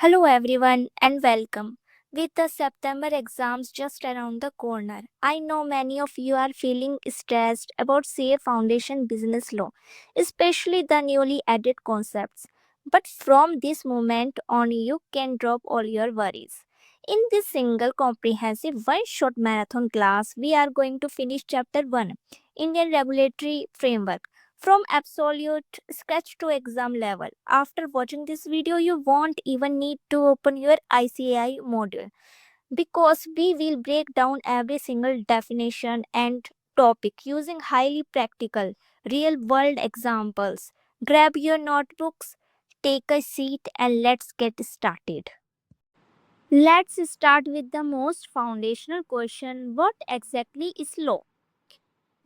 Hello everyone and welcome. With the September exams just around the corner, I know many of you are feeling stressed about CA Foundation Business Law, especially the newly added concepts. But from this moment on, you can drop all your worries. In this single comprehensive one shot marathon class, we are going to finish Chapter 1 Indian Regulatory Framework from absolute sketch to exam level. After watching this video, you won't even need to open your ICAI module because we will break down every single definition and topic using highly practical, real world examples. Grab your notebooks, take a seat, and let's get started. Let's start with the most foundational question: what exactly is law?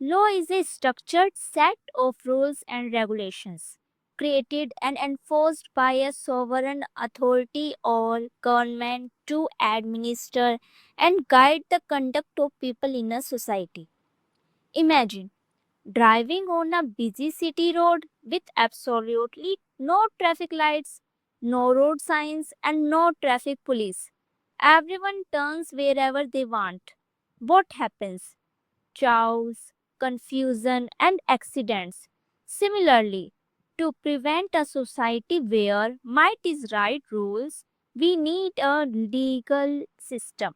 Law is a structured set of rules and regulations created and enforced by a sovereign authority or government to administer and guide the conduct of people in a society. Imagine driving on a busy city road with absolutely no traffic lights, no road signs, and no traffic police. Everyone turns wherever they want. What happens? Chaos, confusion, and accidents. Similarly, to prevent a society where might is right rules, we need a legal system.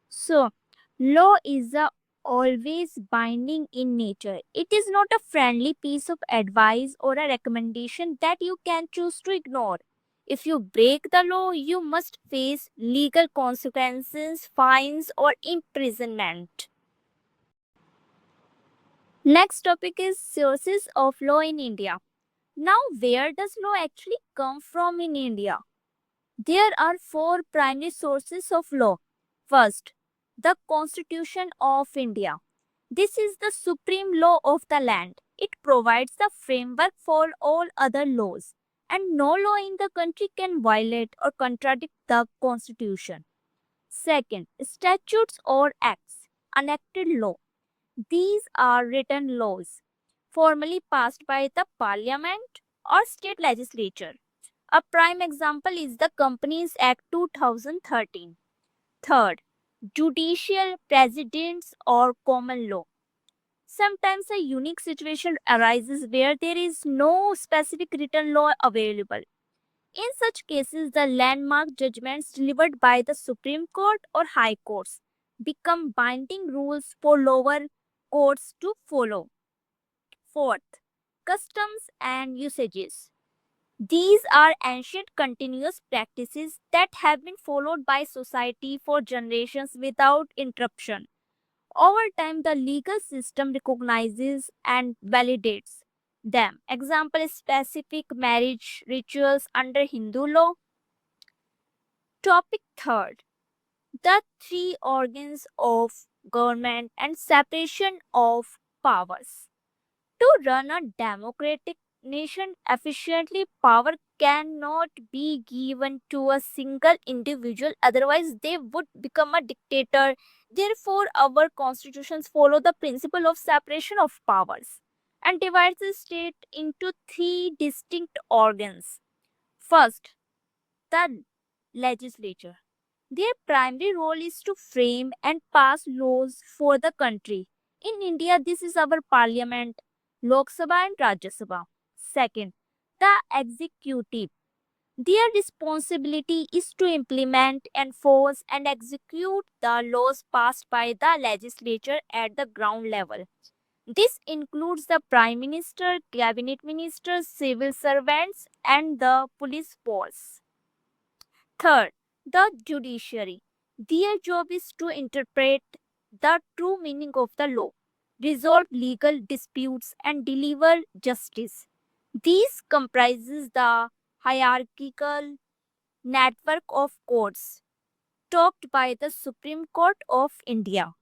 So, law is a always binding in nature. It is not a friendly piece of advice or a recommendation that you can choose to ignore. If you break the law, you must face legal consequences, fines, or imprisonment. Next topic is sources of law in India. Now, where does law actually come from in India? There are four primary sources of law. First, the Constitution of India. This is the supreme law of the land. It provides the framework for all other laws, and no law in the country can violate or contradict the Constitution. Second, statutes or acts. Enacted law. These are written laws formally passed by the parliament or state legislature. A prime example is the Companies Act 2013. Third, judicial precedents or common law. Sometimes a unique situation arises where there is no specific written law available. In such cases, the landmark judgments delivered by the Supreme Court or High Courts become binding rules for lower courts to follow. Fourth, customs and usages. These are ancient continuous practices that have been followed by society for generations without interruption. Over time, the legal system recognizes and validates them. Example specific marriage rituals under Hindu law. Topic third, the three organs of government and separation of powers. To run a democratic nation efficiently, power cannot be given to a single individual, otherwise, they would become a dictator. Therefore, our constitutions follow the principle of separation of powers and divides the state into three distinct organs. First, the legislature. Their primary role is to frame and pass laws for the country. In India, this is our parliament, Lok Sabha and Rajya Sabha. Second, the executive. Their responsibility is to implement, enforce, and execute the laws passed by the legislature at the ground level. This includes the Prime Minister, Cabinet Ministers, civil servants, and the police force. Third, the judiciary. Their job is to interpret the true meaning of the law, resolve legal disputes, and deliver justice. These comprises the hierarchical network of courts topped by the Supreme Court of India.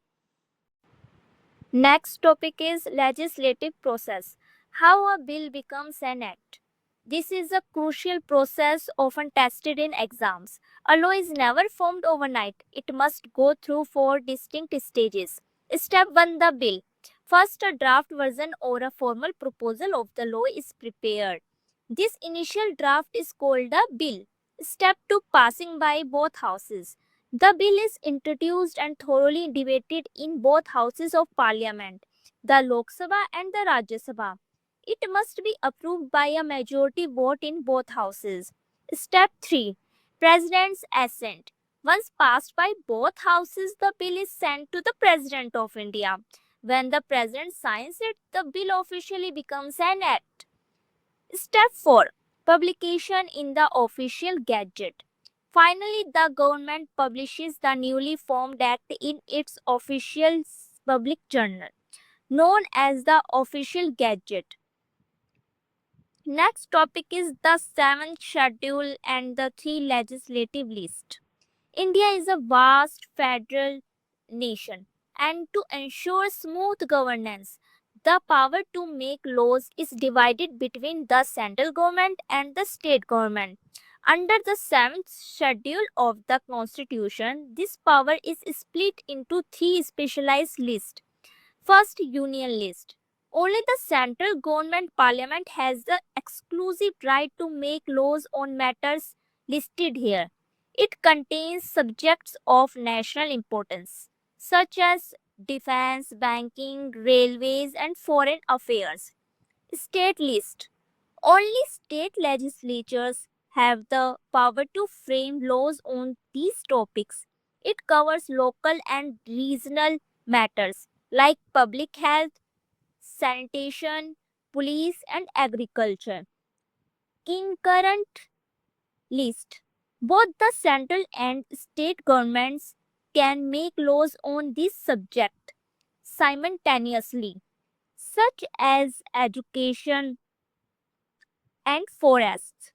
Next topic is legislative process. How a bill becomes an act. This is a crucial process often tested in exams. A law is never formed overnight. It must go through four distinct stages. Step 1, the bill. First, a draft version or a formal proposal of the law is prepared. This initial draft is called a bill. Step 2, passing by both houses. The bill is introduced and thoroughly debated in both houses of parliament, the Lok Sabha and the Rajya Sabha. It must be approved by a majority vote in both houses. Step 3, President's assent. Once passed by both houses, the bill is sent to the President of India. When the President signs it, the bill officially becomes an act. Step 4, Publication in the Official Gazette. Finally, the government publishes the newly formed act in its official public journal, known as the Official Gazette. Next topic is the seventh schedule and the three legislative list. India is a vast federal nation, and to ensure smooth governance, the power to make laws is divided between the central government and the state government. Under the seventh schedule of the Constitution, this power is split into three specialized lists. First, Union List. Only the central government parliament has the exclusive right to make laws on matters listed here. It contains subjects of national importance, such as defense, banking, railways, and foreign affairs. State List. Only state legislatures have the power to frame laws on these topics. It covers local and regional matters like public health, sanitation, police, and agriculture. Concurrent list. Both the central and state governments can make laws on this subject simultaneously, such as education and forests.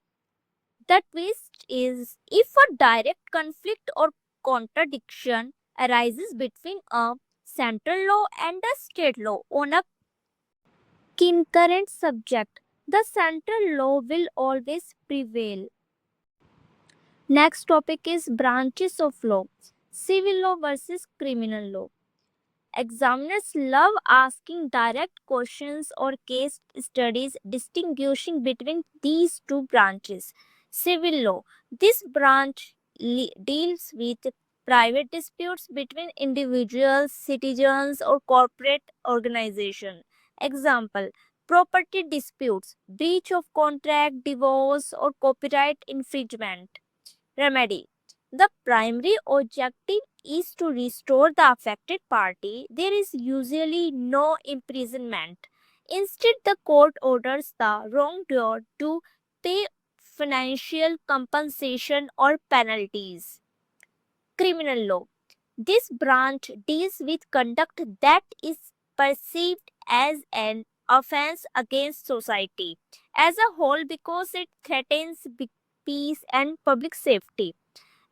The twist is if a direct conflict or contradiction arises between a central law and a state law on a concurrent subject, the central law will always prevail. Next topic is branches of law, civil law versus criminal law. Examiners love asking direct questions or case studies distinguishing between these two branches. Civil law. This branch deals with private disputes between individuals, citizens, or corporate organizations. Example: property disputes, breach of contract, divorce, or copyright infringement. Remedy. The primary objective is to restore the affected party. There is usually no imprisonment. Instead, the court orders the wrongdoer to pay financial compensation or penalties. Criminal law. This branch deals with conduct that is perceived as an offense against society as a whole because it threatens peace and public safety.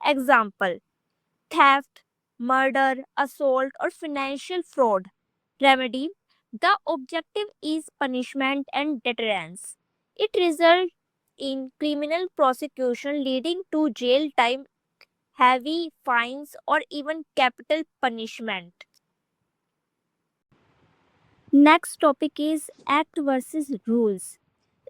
Example: theft, murder, assault, or financial fraud. Remedy: the objective is punishment and deterrence. It results in criminal prosecution leading to jail time, heavy fines, or even capital punishment. Next topic is Act versus Rules.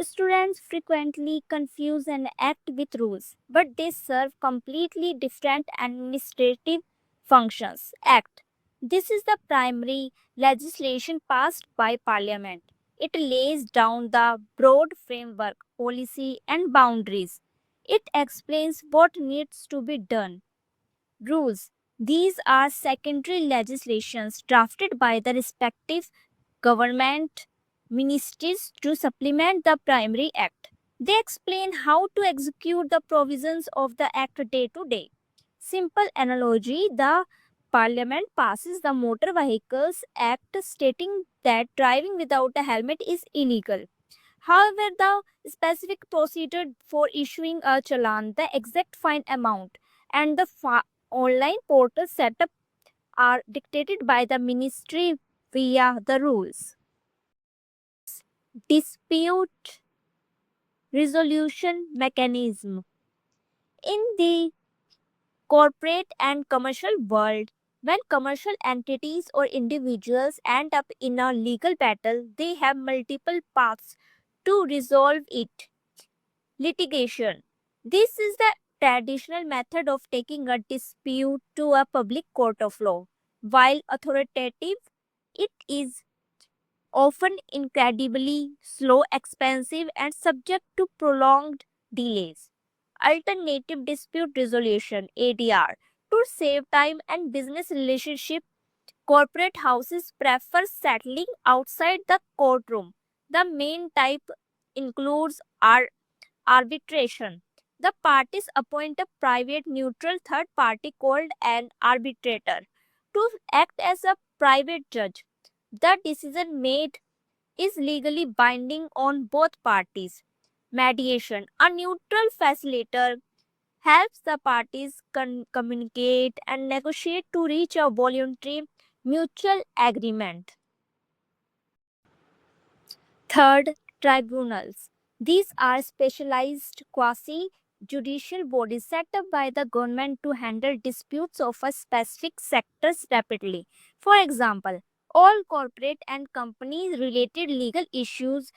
Students frequently confuse an act with rules, but they serve completely different administrative functions. Act. This is the primary legislation passed by Parliament. It lays down the broad framework, policy, and boundaries. It explains what needs to be done. Rules. These are secondary legislations drafted by the respective government ministries to supplement the primary act. They explain how to execute the provisions of the act day to day. Simple analogy: the parliament passes the Motor Vehicles Act stating that driving without a helmet is illegal. However, the specific procedure for issuing a challan, the exact fine amount, and the online portal setup are dictated by the ministry via the rules. Dispute resolution mechanism. In the corporate and commercial world, when commercial entities or individuals end up in a legal battle, they have multiple paths to resolve it. Litigation. This is the traditional method of taking a dispute to a public court of law. While authoritative, it is often incredibly slow, expensive, and subject to prolonged delays. Alternative dispute resolution ADR. To save time and business relationship, corporate houses prefer settling outside the courtroom. The main type includes arbitration. The parties appoint a private neutral third party called an arbitrator to act as a private judge. The decision made is legally binding on both parties. Mediation. A neutral facilitator helps the parties communicate and negotiate to reach a voluntary mutual agreement. Third, tribunals. These are specialized quasi judicial bodies set up by the government to handle disputes of a specific sectors rapidly. For example, all corporate and company related legal issues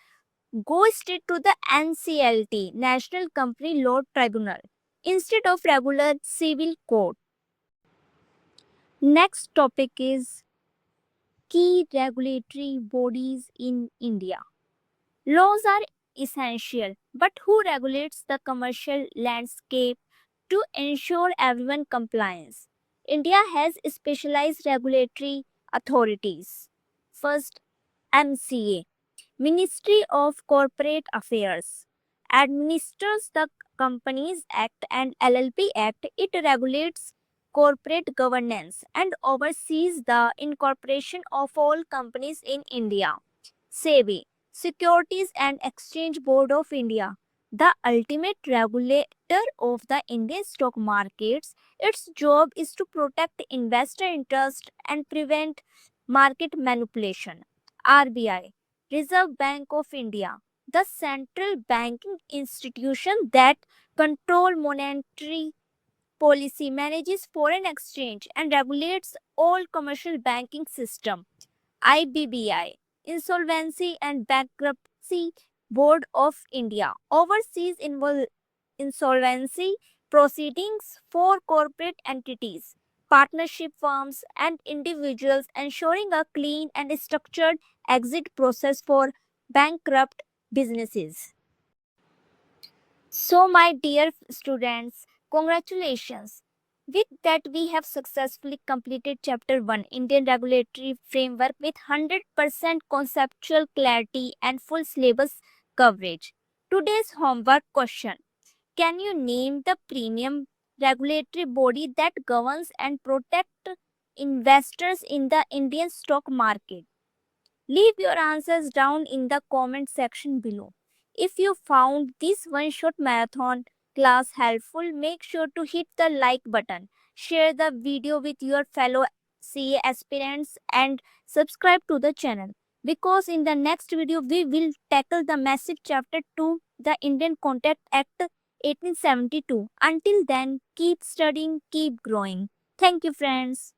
go straight to the NCLT, National Company Law Tribunal, instead of regular civil court. Next topic is key regulatory bodies in India. Laws are essential, but who regulates the commercial landscape to ensure everyone compliance? India has specialized regulatory authorities. First, MCA, Ministry of Corporate Affairs, administers the Companies Act and LLP Act. It regulates corporate governance and oversees the incorporation of all companies in India. SEBI, Securities and Exchange Board of India, the ultimate regulator of the Indian stock markets. Its job is to protect investor interest and prevent market manipulation. RBI, Reserve Bank of India, the central banking institution that control monetary policy, manages foreign exchange and regulates all commercial banking system. IBBI, Insolvency and Bankruptcy Board of India, oversees insolvency proceedings for corporate entities, partnership firms, and individuals, ensuring a clean and structured exit process for bankrupt businesses. So, my dear students, congratulations. With that, we have successfully completed Chapter 1 Indian Regulatory Framework with 100% conceptual clarity and full syllabus coverage. Today's homework question: can you name the premium regulatory body that governs and protects investors in the Indian stock market? Leave your answers down in the comment section below. If you found this one shot marathon class helpful, make sure to hit the like button, share the video with your fellow CA aspirants, and subscribe to the channel. Because in the next video, we will tackle the massive chapter 2, the Indian Contract Act 1872. Until then, keep studying, keep growing. Thank you, friends.